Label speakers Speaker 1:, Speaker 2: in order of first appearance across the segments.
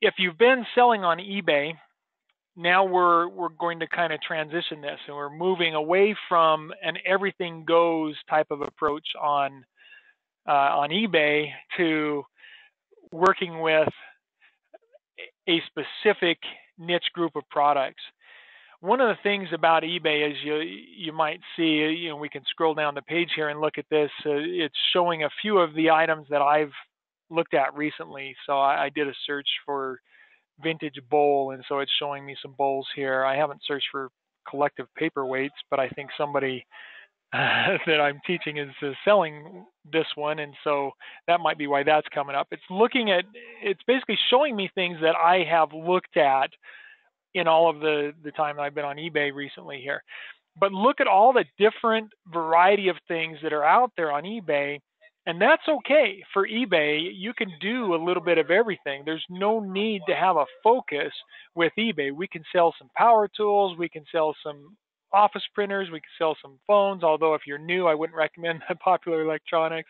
Speaker 1: if you've been selling on eBay, now we're going to kind of transition this, and we're moving away from an everything goes type of approach on eBay to working with a specific niche group of products. One of the things about eBay is you might see, we can scroll down the page here and look at this. It's showing a few of the items that I've looked at recently. So I did a search for vintage bowl, and so it's showing me some bowls here. I haven't searched for collective paperweights, but I think somebody that I'm teaching is selling this one, and so that might be why that's coming up. It's basically showing me things that I have looked at in all of the time I've been on eBay recently here. But look at all the different variety of things that are out there on eBay, and that's okay. For eBay, you can do a little bit of everything. There's no need to have a focus with eBay. We can sell some power tools, we can sell some office printers, we can sell some phones, although if you're new, I wouldn't recommend Popular Electronics.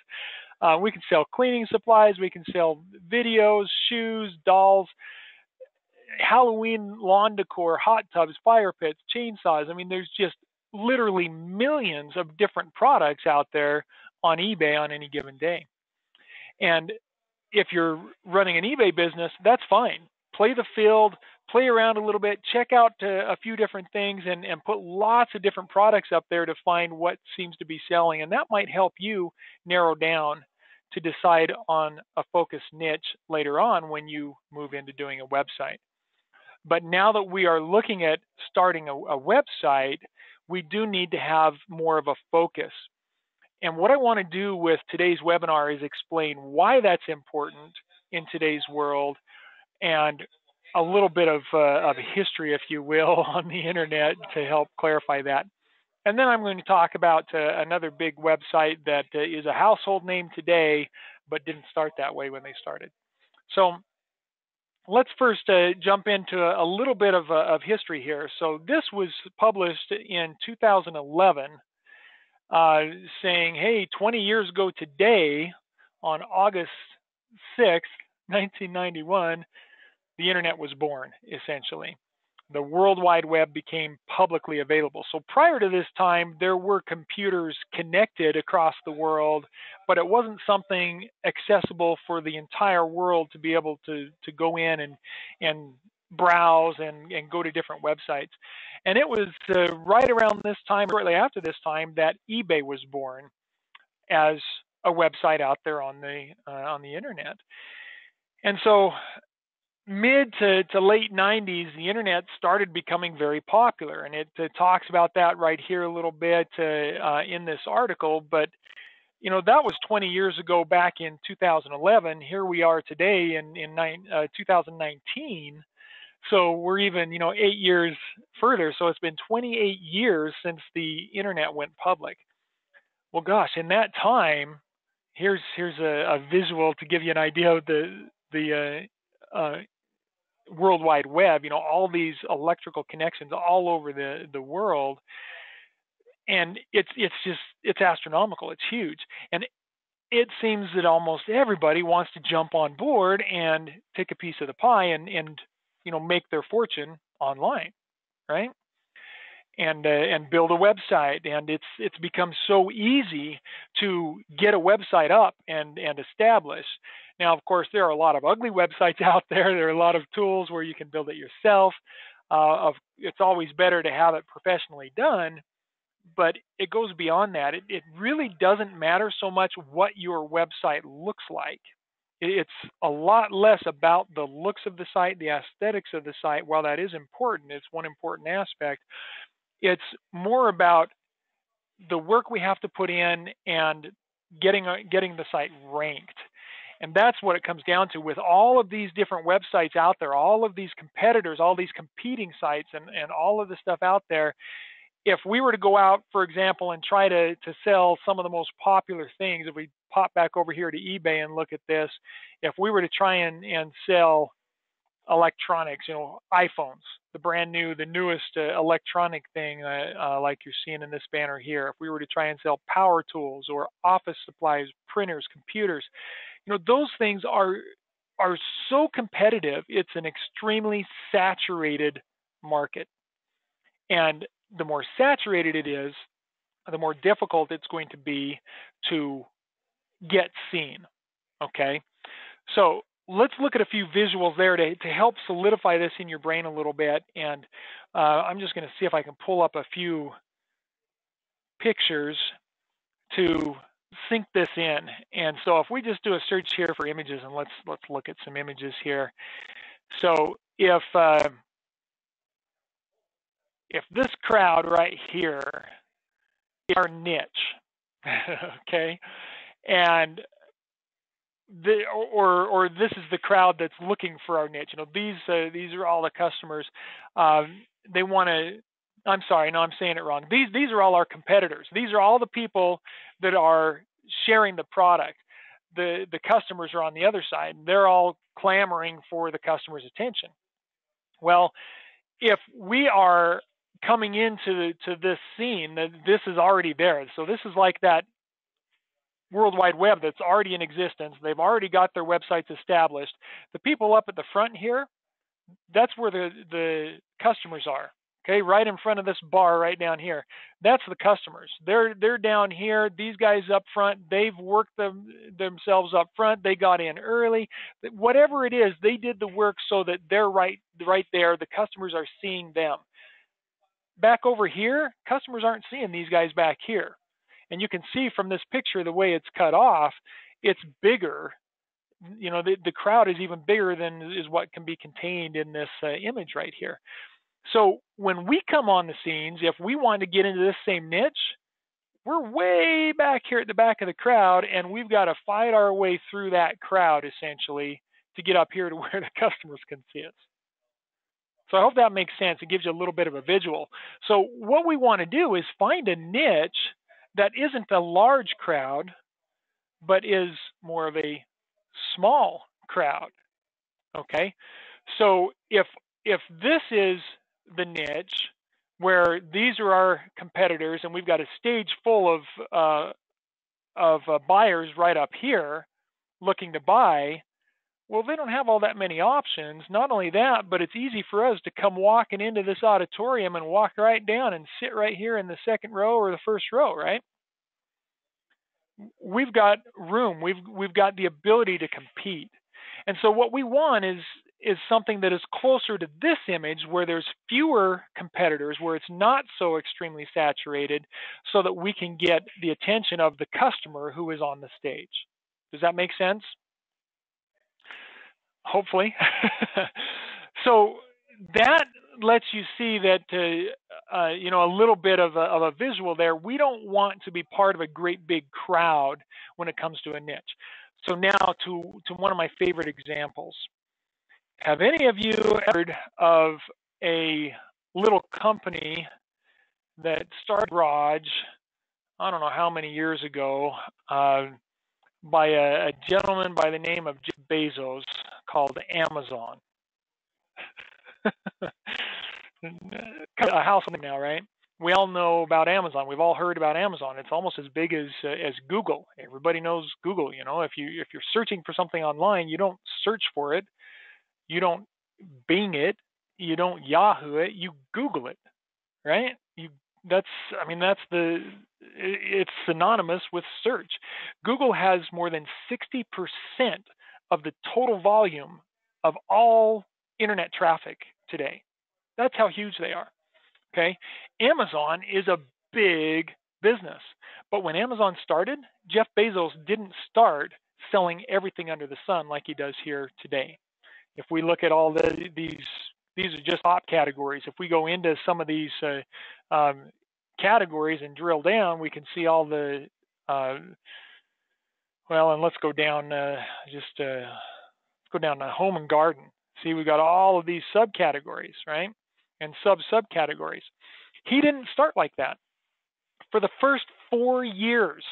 Speaker 1: We can sell cleaning supplies, we can sell videos, shoes, dolls, Halloween lawn decor, hot tubs, fire pits, chainsaws. I mean, there's just literally millions of different products out there on eBay on any given day. And if you're running an eBay business, that's fine. Play the field, play around a little bit, check out a few different things, and put lots of different products up there to find what seems to be selling. And that might help you narrow down to decide on a focused niche later on when you move into doing a website. But now that we are looking at starting a website, we do need to have more of a focus. And what I want to do with today's webinar is explain why that's important in today's world, and a little bit of history, if you will, on the internet to help clarify that. And then I'm going to talk about another big website that is a household name today, but didn't start that way when they started. So let's first jump into a little bit of history here. So this was published in 2011, saying, hey, 20 years ago today, on August 6th, 1991, the internet was born, essentially. The World Wide Web became publicly available. So prior to this time, there were computers connected across the world, but it wasn't something accessible for the entire world to be able to go in and browse and go to different websites. And it was right around this time, shortly after this time, that eBay was born as a website out there on the internet. And so mid to late 90s, the internet started becoming very popular, and it talks about that right here a little bit in this article. But that was 20 years ago, back in 2011. Here we are today in 2019. So we're even 8 years further. So it's been 28 years since the internet went public. Well, gosh, in that time, here's a visual to give you an idea of the World Wide Web, all these electrical connections all over the world. And it's astronomical. It's huge. And it seems that almost everybody wants to jump on board and take a piece of the pie and make their fortune online, right? And build a website. And it's become so easy to get a website up and establish. Now, of course, there are a lot of ugly websites out there. There are a lot of tools where you can build it yourself. It's always better to have it professionally done, but it goes beyond that. It really doesn't matter so much what your website looks like. It's a lot less about the looks of the site, the aesthetics of the site. While that is important, it's one important aspect. It's more about the work we have to put in and getting the site ranked. And that's what it comes down to with all of these different websites out there, all of these competitors, all these competing sites, and all of the stuff out there. If we were to go out, for example, and try to sell some of the most popular things, if we pop back over here to eBay and look at this, if we were to try and sell electronics, iPhones, the newest electronic thing like you're seeing in this banner here, if we were to try and sell power tools or office supplies, printers, computers, those things are are so competitive, it's an extremely saturated market. And the more saturated it is, the more difficult it's going to be to get seen. Okay. So let's look at a few visuals there to help solidify this in your brain a little bit. And I'm just going to see if I can pull up a few pictures to sync this in. And so if we just do a search here for images, and let's look at some images here. So if this crowd right here is our niche, okay, and or this is the crowd that's looking for our niche. These are all the customers. They want to. I'm sorry, no, I'm saying it wrong. These are all our competitors. These are all the people that are sharing the product. The customers are on the other side. They're all clamoring for the customer's attention. Well, if we are coming into this scene, this is already there. So this is like that World Wide Web that's already in existence. They've already got their websites established. The people up at the front here, that's where the customers are. Okay, right in front of this bar right down here. That's the customers. They're down here. These guys up front, they've worked themselves up front. They got in early. Whatever it is, they did the work so that they're right there. The customers are seeing them. Back over here, customers aren't seeing these guys back here. And you can see from this picture the way it's cut off, it's bigger. The crowd is even bigger than is what can be contained in this image right here. So when we come on the scenes, if we want to get into this same niche, we're way back here at the back of the crowd, and we've got to fight our way through that crowd essentially to get up here to where the customers can see us. So I hope that makes sense. It gives you a little bit of a visual. So what we want to do is find a niche that isn't a large crowd, but is more of a small crowd. Okay, so if this is the niche where these are our competitors, and we've got a stage full of buyers right up here looking to buy, well, they don't have all that many options. Not only that, but it's easy for us to come walking into this auditorium and walk right down and sit right here in the second row or the first row, right? We've got room. We've got the ability to compete. And so what we want is something that is closer to this image where there's fewer competitors, where it's not so extremely saturated, so that we can get the attention of the customer who is on the stage. Does that make sense? Hopefully. So that lets you see that, a little bit of a visual there. We don't want to be part of a great big crowd when it comes to a niche. So now to one of my favorite examples. Have any of you heard of a little company that started garage, I don't know how many years ago, by a gentleman by the name of Jeff Bezos, called Amazon? A household now, right? We all know about Amazon. We've all heard about Amazon. It's almost as big as Google. Everybody knows Google. If you're searching for something online, you don't search for it, you don't Bing it, you don't Yahoo it, you Google it, right? It's synonymous with search. Google has more than 60% of the total volume of all internet traffic today. That's how huge they are. Okay. Amazon is a big business. But when Amazon started, Jeff Bezos didn't start selling everything under the sun like he does here today. If we look at all these are just top categories. If we go into some of these categories and drill down, we can see all the, and let's go down, go down to home and garden. See, we got all of these subcategories, right? And subcategories. He didn't start like that. For the first 4 years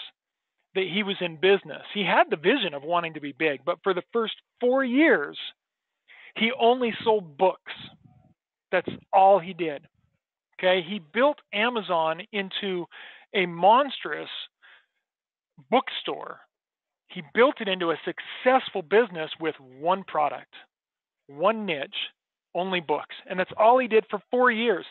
Speaker 1: that he was in business, he had the vision of wanting to be big, but for the first 4 years, he only sold books. That's all he did. Okay, he built Amazon into a monstrous bookstore He built it into a successful business with one product, one niche, only books. And that's all he did for 4 years.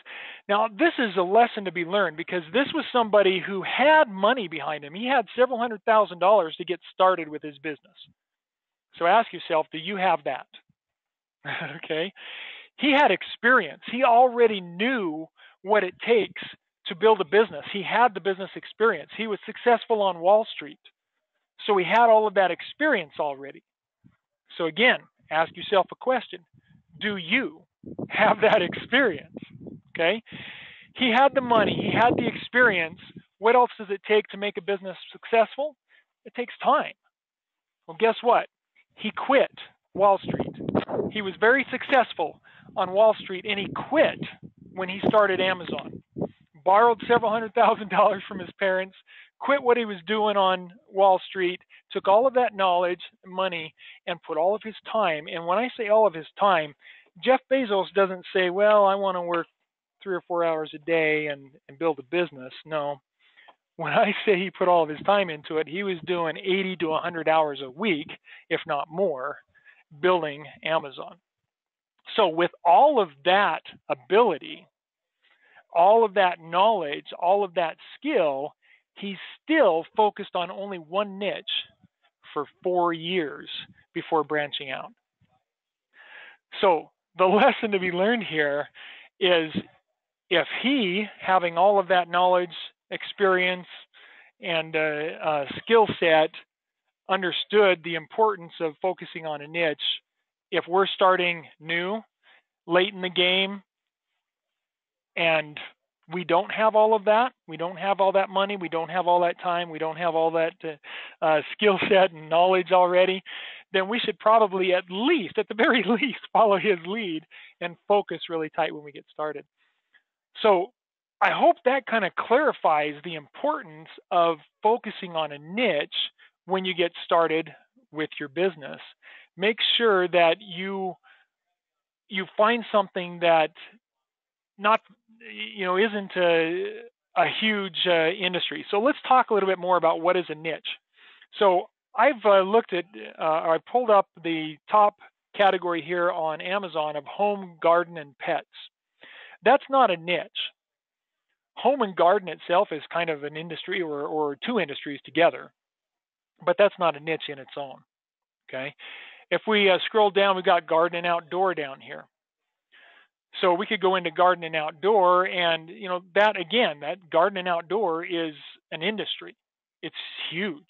Speaker 1: Now, this is a lesson to be learned because this was somebody who had money behind him. He had several $100,000 to get started with his business. So ask yourself, do you have that? Okay. He had experience. He already knew what it takes to build a business. He had the business experience. He was successful on Wall Street. So he had all of that experience already. So again, ask yourself a question. Do you have that experience? Okay. He had the money. He had the experience. What else does it take to make a business successful? It takes time. Well, guess what? He quit Wall Street. He was very successful on Wall Street, and he quit when he started Amazon. Borrowed several $100,000 from his parents, quit what he was doing on Wall Street, took all of that knowledge, money, and put all of his time. And when I say all of his time, Jeff Bezos doesn't say, well, I want to work 3 or 4 hours a day and build a business. No. When I say he put all of his time into it, he was doing 80 to 100 hours a week, if not more, building Amazon. So with all of that ability, all of that knowledge, all of that skill, he still focused on only one niche for 4 years before branching out. So the lesson to be learned here is if he, having all of that knowledge, experience, and skill set, understood the importance of focusing on a niche, if we're starting new, late in the game, and we don't have all of that, we don't have all that money, we don't have all that time, we don't have all that skill set and knowledge already, then we should probably at the very least, follow his lead and focus really tight when we get started. So I hope that kind of clarifies the importance of focusing on a niche when you get started with your business. Make sure that you find something that isn't a huge industry. So let's talk a little bit more about what is a niche. So I've I pulled up the top category here on Amazon of home, garden, and pets. That's not a niche. Home and garden itself is kind of an industry or two industries together, but that's not a niche in its own. Okay. If we scroll down, we've got garden and outdoor down here. So we could go into garden and outdoor, and that garden and outdoor is an industry. It's huge,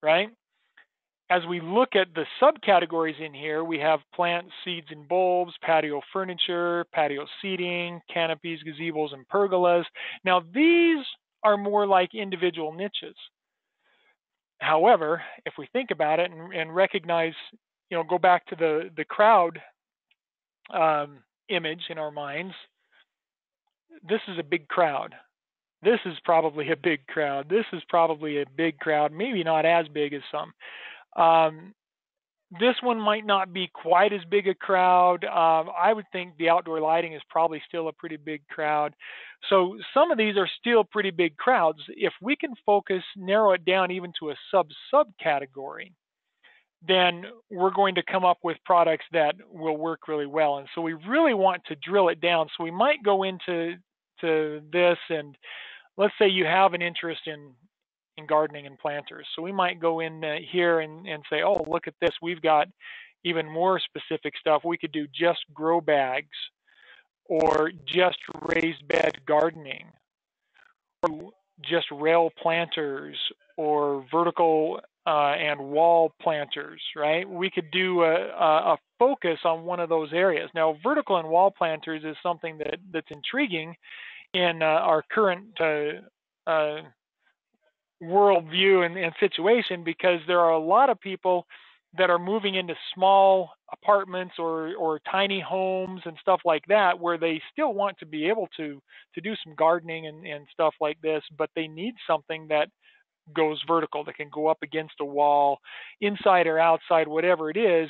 Speaker 1: right? As we look at the subcategories in here, we have plants, seeds, and bulbs, patio furniture, patio seating, canopies, gazebos, and pergolas. Now, these are more like individual niches. However, if we think about it and recognize, go back to the crowd image in our minds, this is a big crowd. This is probably a big crowd. This is probably a big crowd, maybe not as big as some. This one might not be quite as big a crowd. I would think the outdoor lighting is probably still a pretty big crowd. So some of these are still pretty big crowds. If we can narrow it down even to a subcategory, then we're going to come up with products that will work really well. And so we really want to drill it down. So we might go into this, and let's say you have an interest in gardening and planters. So we might go in here and say, oh, look at this. We've got even more specific stuff. We could do just grow bags, or just raised bed gardening, or just rail planters, or vertical and wall planters, right? We could do a focus on one of those areas. Now, vertical and wall planters is something that's intriguing in our current worldview and situation, because there are a lot of people that are moving into small apartments or tiny homes and stuff like that, where they still want to be able to do some gardening and stuff like this, but they need something that goes vertical, that can go up against a wall, inside or outside, whatever it is.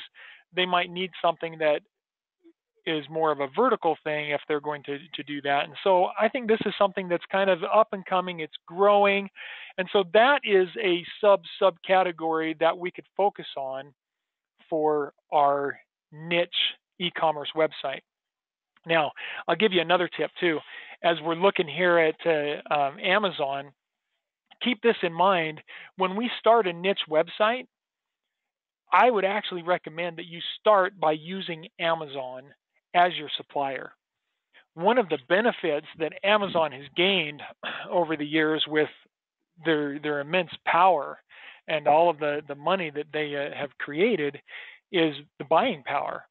Speaker 1: They might need something that is more of a vertical thing if they're going to do that. And so I think this is something that's kind of up and coming, it's growing. And so that is a subcategory that we could focus on for our niche e-commerce website. Now, I'll give you another tip too. As we're looking here at Amazon, keep this in mind. When we start a niche website, I would actually recommend that you start by using Amazon as your supplier. One of the benefits that Amazon has gained over the years with their immense power and all of the money that they have created is the buying power.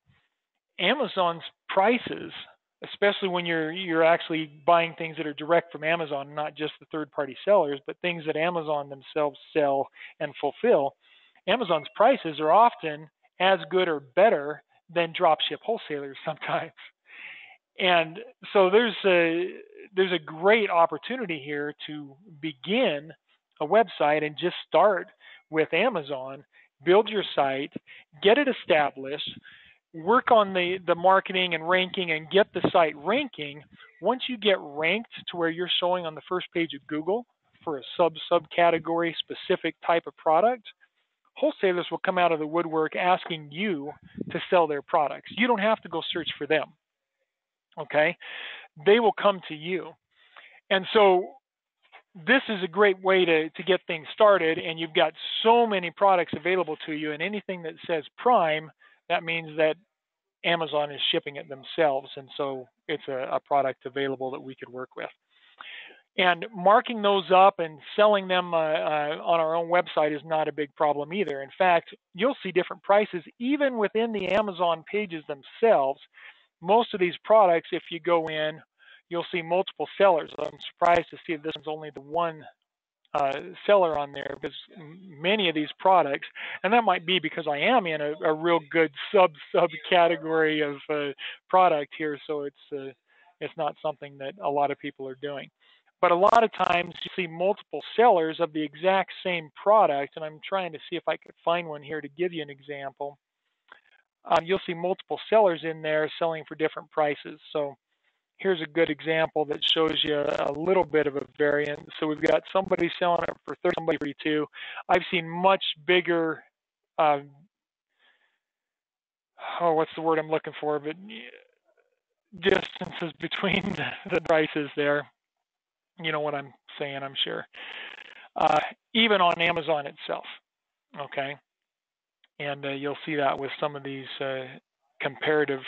Speaker 1: Amazon's prices, especially when you're actually buying things that are direct from Amazon, not just the third-party sellers, but things that Amazon themselves sell and fulfill, Amazon's prices are often as good or better than dropship wholesalers sometimes. And so there's a great opportunity here to begin a website and just start with Amazon, build your site, get it established, work on the marketing and ranking and get the site ranking. Once you get ranked to where you're showing on the first page of Google for a subcategory specific type of product, wholesalers will come out of the woodwork asking you to sell their products. You don't have to go search for them. Okay? They will come to you. And so this is a great way to get things started, and you've got so many products available to you, and anything that says Prime, that means that Amazon is shipping it themselves, and so it's a product available that we could work with. And marking those up and selling them on our own website is not a big problem either. In fact, you'll see different prices even within the Amazon pages themselves. Most of these products, if you go in, you'll see multiple sellers. I'm surprised to see this one's only the one seller on there, because many of these products, and that might be because I am in a real good subcategory of product here, so it's not something that a lot of people are doing. But a lot of times you see multiple sellers of the exact same product, and I'm trying to see if I could find one here to give you an example. You'll see multiple sellers in there selling for different prices. So here's a good example that shows you a little bit of a variance. So we've got somebody selling it for 30, somebody for 32. I've seen much bigger, what's the word I'm looking for? But distances between the prices there. You know what I'm saying, I'm sure. Even on Amazon itself, okay? And you'll see that with some of these comparative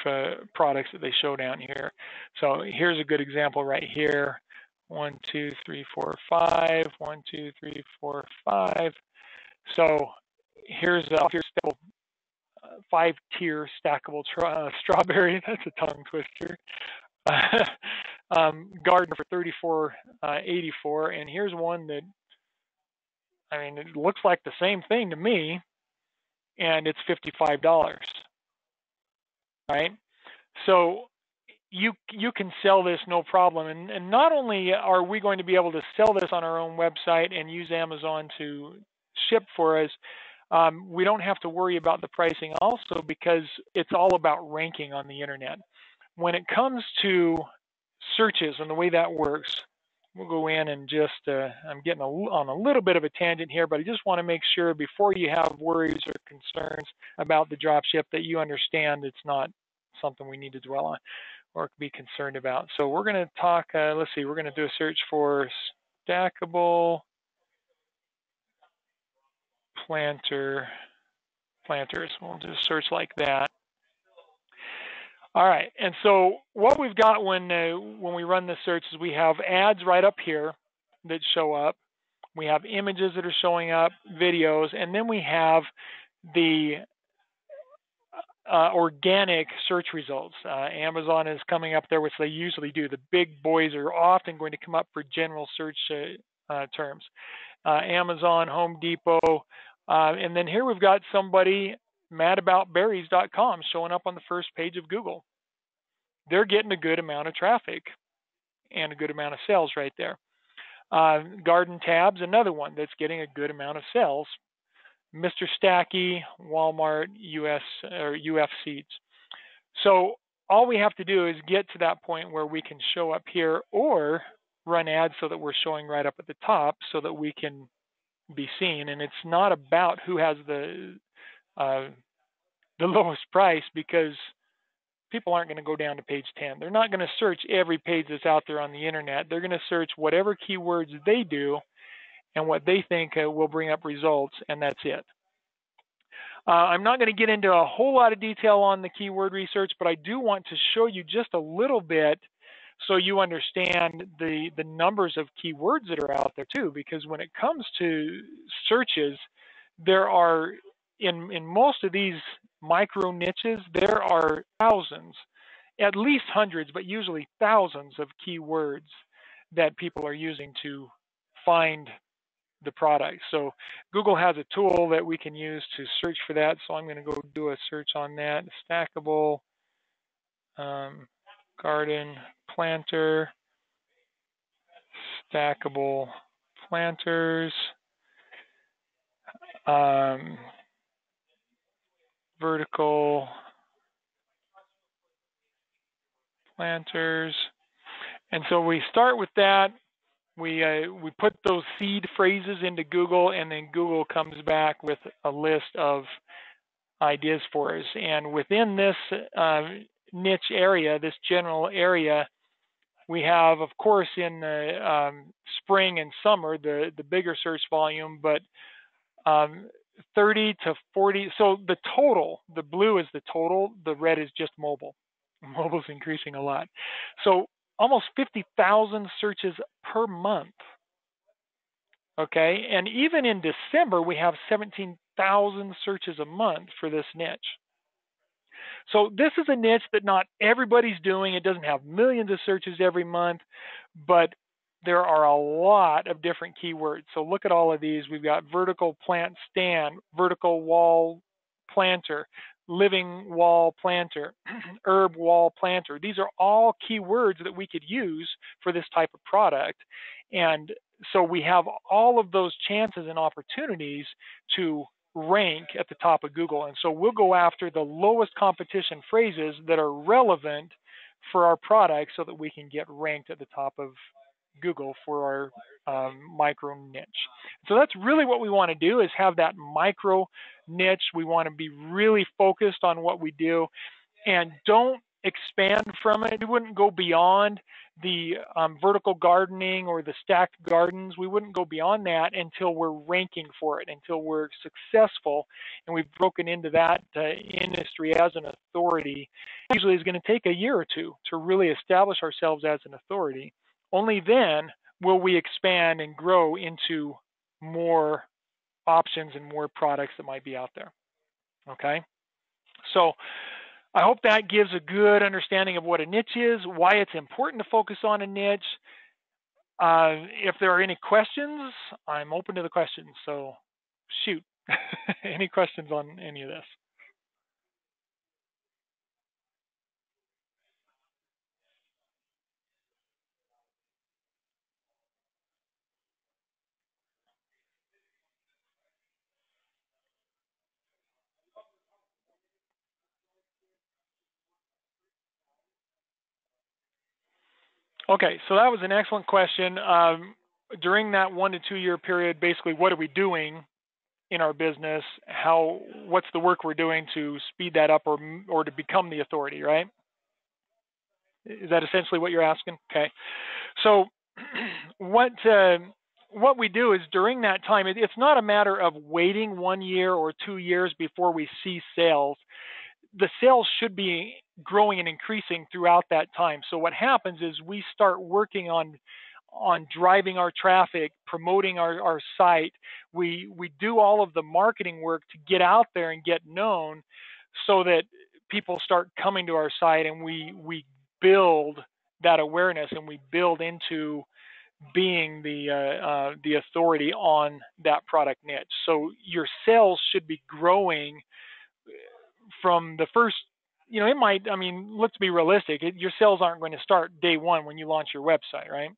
Speaker 1: products that they show down here. So here's a good example right here. 1, 2, 3, 4, 5. 1, 2, 3, 4, 5. So here's a 5-tier stackable strawberry. That's a tongue twister. Gardener for $34.84, and here's one that, I mean, it looks like the same thing to me, and it's $55. Right? So you can sell this no problem, and not only are we going to be able to sell this on our own website and use Amazon to ship for us, we don't have to worry about the pricing also, because it's all about ranking on the internet. When it comes to searches and the way that works, we'll go in and just, I'm getting on a little bit of a tangent here, but I just want to make sure before you have worries or concerns about the dropship that you understand it's not something we need to dwell on or be concerned about. So we're going to talk, let's see, we're going to do a search for stackable planters. We'll just search like that. All right, and so what we've got when we run this search is we have ads right up here that show up. We have images that are showing up, videos, and then we have the organic search results. Amazon is coming up there, which they usually do. The big boys are often going to come up for general search terms. Amazon, Home Depot, and then here we've got somebody, madaboutberries.com, showing up on the first page of Google. They're getting a good amount of traffic and a good amount of sales right there. Garden Tabs, another one that's getting a good amount of sales. Mr. Stacky, Walmart, UF Seeds. So all we have to do is get to that point where we can show up here or run ads so that we're showing right up at the top so that we can be seen. And it's not about who has uh, the lowest price, because people aren't going to go down to page 10. They're not going to search every page that's out there on the internet. They're going to search whatever keywords they do and what they think will bring up results, and that's it. I'm not going to get into a whole lot of detail on the keyword research, but I do want to show you just a little bit so you understand the numbers of keywords that are out there too, because when it comes to searches, there are, in most of these micro niches, there are thousands, at least hundreds, but usually thousands of keywords that people are using to find the product. So Google has a tool that we can use to search for that. So I'm going to go do a search on that. Stackable garden planter, stackable planters, vertical planters. And so we start with that. We put those seed phrases into Google, and then Google comes back with a list of ideas for us. And within this niche area, this general area, we have, of course, in the spring and summer, the bigger search volume, but 30 to 40. So the total, the blue is the total, the red is just mobile. Mobile's increasing a lot. So almost 50,000 searches per month. Okay, and even in December, we have 17,000 searches a month for this niche. So this is a niche that not everybody's doing. It doesn't have millions of searches every month, but there are a lot of different keywords. So look at all of these. We've got vertical plant stand, vertical wall planter, living wall planter, herb wall planter. These are all keywords that we could use for this type of product. And so we have all of those chances and opportunities to rank at the top of Google. And so we'll go after the lowest competition phrases that are relevant for our product so that we can get ranked at the top of Google for our micro niche. So that's really what we want to do, is have that micro niche. We want to be really focused on what we do and don't expand from it. We wouldn't go beyond the vertical gardening or the stacked gardens. We wouldn't go beyond that until we're ranking for it, until we're successful and we've broken into that industry as an authority. Usually it's going to take a year or two to really establish ourselves as an authority. Only then will we expand and grow into more options and more products that might be out there. Okay? So I hope that gives a good understanding of what a niche is, why it's important to focus on a niche. If there are any questions, I'm open to the questions. So shoot. Any questions on any of this? Okay, so that was an excellent question. During that 1 to 2 year period, basically, what are we doing in our business? What's the work we're doing to speed that up or to become the authority, right? Is that essentially what you're asking? Okay. So what we do is during that time, it's not a matter of waiting 1 year or 2 years before we see sales. The sales should be growing and increasing throughout that time. So what happens is we start working on driving our traffic, promoting our site. We do all of the marketing work to get out there and get known so that people start coming to our site, and we build that awareness and we build into being the authority on that product niche. So your sales should be growing from the first, it might, let's be realistic. Your sales aren't going to start day one when you launch your website, right?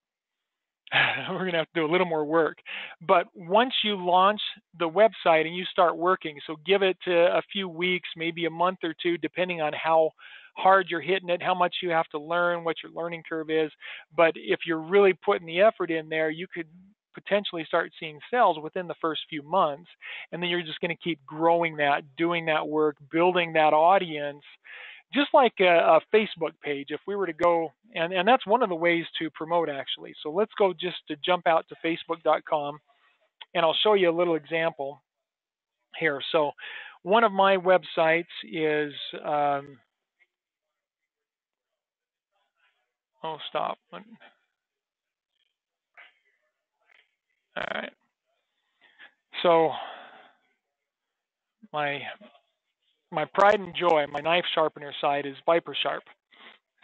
Speaker 1: We're going to have to do a little more work. But once you launch the website and you start working, so give it a few weeks, maybe a month or two, depending on how hard you're hitting it, how much you have to learn, what your learning curve is. But if you're really putting the effort in there, you could potentially start seeing sales within the first few months. And then you're just going to keep growing that, doing that work, building that audience, just like a Facebook page. If we were to go, and that's one of the ways to promote actually. So let's go just to jump out to facebook.com, and I'll show you a little example here. So one of my websites is, oh, stop. All right. So my pride and joy, my knife sharpener site is Viper Sharp.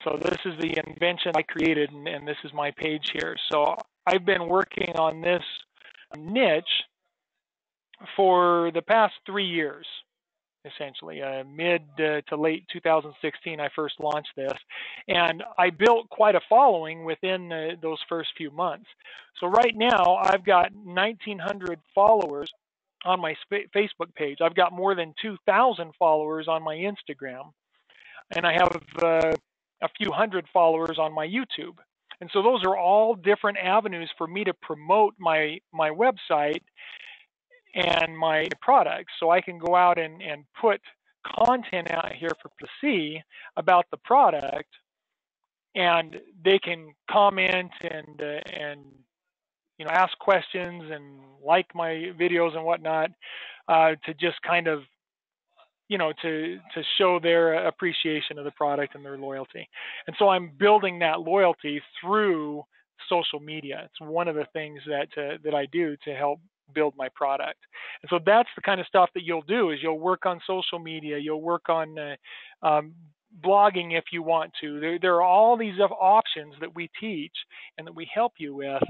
Speaker 1: So this is the invention I created, and this is my page here. So I've been working on this niche for the past 3 years, essentially. Mid to late 2016, I first launched this, and I built quite a following within those first few months. So right now, I've got 1,900 followers on my Facebook page. I've got more than 2,000 followers on my Instagram, and I have a few hundred followers on my YouTube. And so those are all different avenues for me to promote my website and my products. So I can go out and put content out here for people to see about the product, and they can comment and ask questions and like my videos and whatnot, to just kind of to show their appreciation of the product and their loyalty. And so I'm building that loyalty through social media. It's one of the things that I do to help build my product. And so that's the kind of stuff that you'll do, is you'll work on social media, you'll work on blogging if you want to. There are all these options that we teach and that we help you with,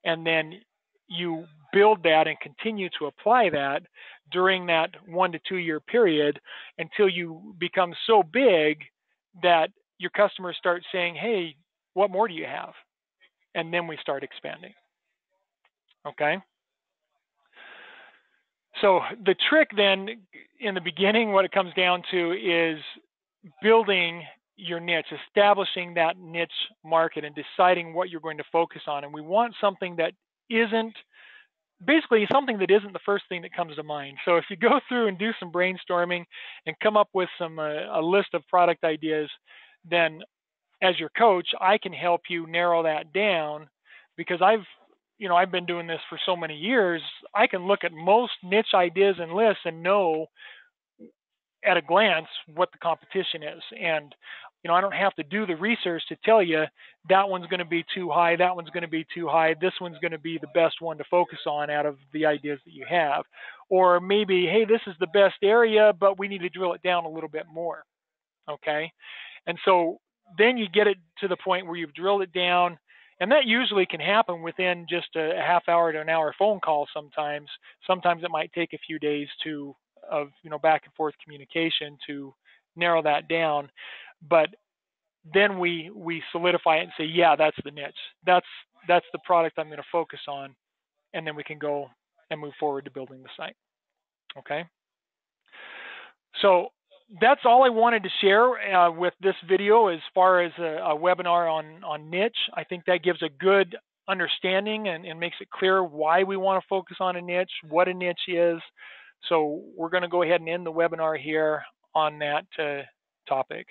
Speaker 1: and then you build that and continue to apply that during that 1 to 2 year period until you become so big that your customers start saying, hey, what more do you have? And then we start expanding. Okay. So the trick then in the beginning, what it comes down to is building your niche, establishing that niche market and deciding what you're going to focus on. And we want something that isn't basically something that isn't the first thing that comes to mind. So if you go through and do some brainstorming and come up with some a list of product ideas, then as your coach, I can help you narrow that down, because I've been doing this for so many years. I can look at most niche ideas and lists and know at a glance what the competition is. And I don't have to do the research to tell you that one's going to be too high, that one's going to be too high, this one's going to be the best one to focus on out of the ideas that you have. Or maybe, hey, this is the best area, but we need to drill it down a little bit more. Okay. And so then you get it to the point where you've drilled it down, and that usually can happen within just a half hour to an hour phone call sometimes. Sometimes it might take a few days of back and forth communication to narrow that down. But then we solidify it and say, yeah, that's the niche. That's the product I'm going to focus on, and then we can go and move forward to building the site. Okay. So that's all I wanted to share with this video as far as a webinar on niche. I think that gives a good understanding and makes it clear why we want to focus on a niche, what a niche is. So we're going to go ahead and end the webinar here on that topic.